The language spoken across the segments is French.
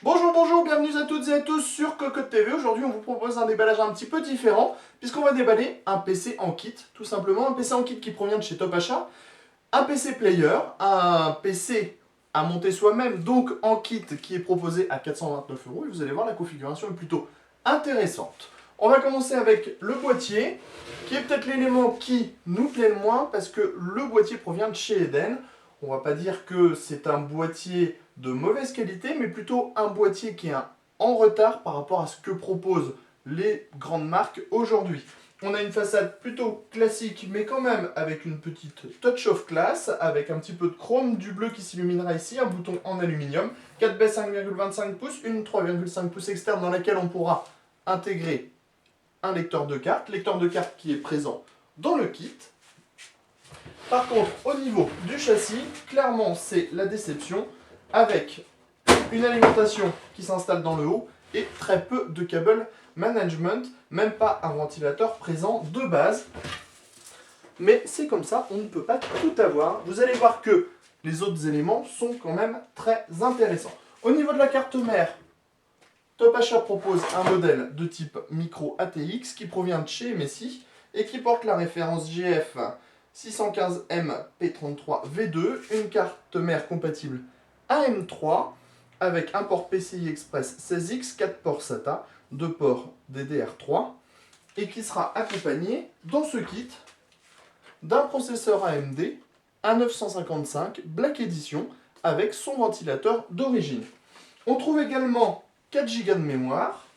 Bonjour, bonjour, bienvenue à toutes et à tous sur Cocotte TV. Aujourd'hui, on vous propose un déballage un petit peu différent, puisqu'on va déballer un PC en kit, tout simplement. Un PC en kit qui provient de chez Top Achat, un PC player, un PC à monter soi-même, donc en kit qui est proposé à 429 €. Et vous allez voir, la configuration est plutôt intéressante. On va commencer avec le boîtier, qui est peut-être l'élément qui nous plaît le moins, parce que le boîtier provient de chez Eden. On va pas dire que c'est un boîtier de mauvaise qualité, mais plutôt un boîtier qui est en retard par rapport à ce que proposent les grandes marques aujourd'hui. On a une façade plutôt classique, mais quand même avec une petite touch of class, avec un petit peu de chrome, du bleu qui s'illuminera ici, un bouton en aluminium, 4 baies 5,25 pouces, une 3,5 pouces externe dans laquelle on pourra intégrer un lecteur de carte qui est présent dans le kit. Par contre, au niveau du châssis, clairement c'est la déception, avec une alimentation qui s'installe dans le haut et très peu de câble management, même pas un ventilateur présent de base. Mais c'est comme ça, on ne peut pas tout avoir. Vous allez voir que les autres éléments sont quand même très intéressants. Au niveau de la carte mère, Top Achat propose un modèle de type micro ATX qui provient de chez MSI et qui porte la référence GF 615M P33 V2, une carte mère compatible AM3 avec un port PCI Express 16X, 4 ports SATA, 2 ports DDR3 et qui sera accompagné dans ce kit d'un processeur AMD A955 Black Edition avec son ventilateur d'origine. On trouve également 4 Go de mémoire,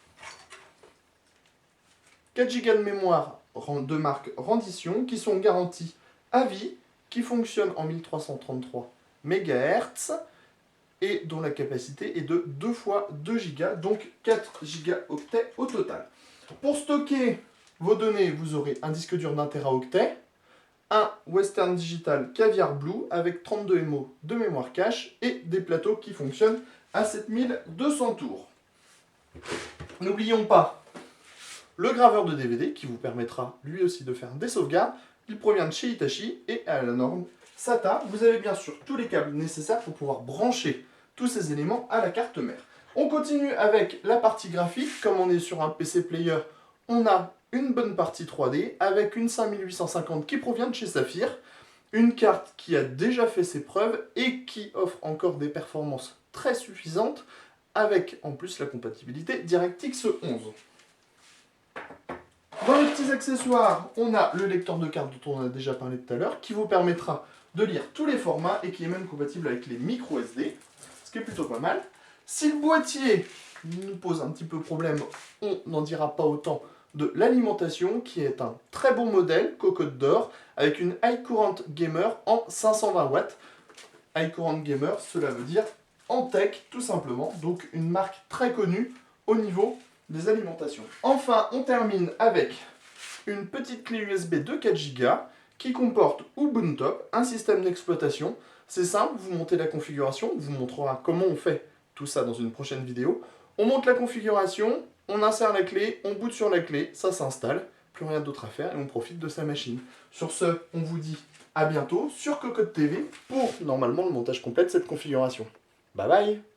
4 Go de mémoire de marque Rendition qui sont garantis à vie, qui fonctionnent en 1333 MHz et dont la capacité est de 2 fois 2 Go, donc 4 gigaoctets au total. Pour stocker vos données, vous aurez un disque dur d'1 Teraoctet, un Western Digital Caviar Blue avec 32 MO de mémoire cache et des plateaux qui fonctionnent à 7200 tours. N'oublions pas le graveur de DVD qui vous permettra lui aussi de faire des sauvegardes. Il provient de chez Hitachi et à la norme SATA. Vous avez bien sûr tous les câbles nécessaires pour pouvoir brancher tous ces éléments à la carte mère. On continue avec la partie graphique. Comme on est sur un PC player, on a une bonne partie 3D avec une 5850 qui provient de chez Saphir. Une carte qui a déjà fait ses preuves et qui offre encore des performances très suffisantes avec en plus la compatibilité DirectX 11. Dans les petits accessoires, on a le lecteur de carte dont on a déjà parlé tout à l'heure, qui vous permettra de lire tous les formats et qui est même compatible avec les micro SD, ce qui est plutôt pas mal. Si le boîtier nous pose un petit peu problème, on n'en dira pas autant de l'alimentation, qui est un très bon modèle, cocotte d'or, avec une High Current Gamer en 520 watts. High Current Gamer, cela veut dire en tech, tout simplement, donc une marque très connue au niveau des alimentations. Enfin, on termine avec une petite clé USB de 4 Go qui comporte Ubuntu, un système d'exploitation. C'est simple, vous montez la configuration, on vous montrera comment on fait tout ça dans une prochaine vidéo. On monte la configuration, on insère la clé, on boot sur la clé, ça s'installe, plus rien d'autre à faire et on profite de sa machine. Sur ce, on vous dit à bientôt sur Cocotte TV pour normalement le montage complet de cette configuration. Bye bye!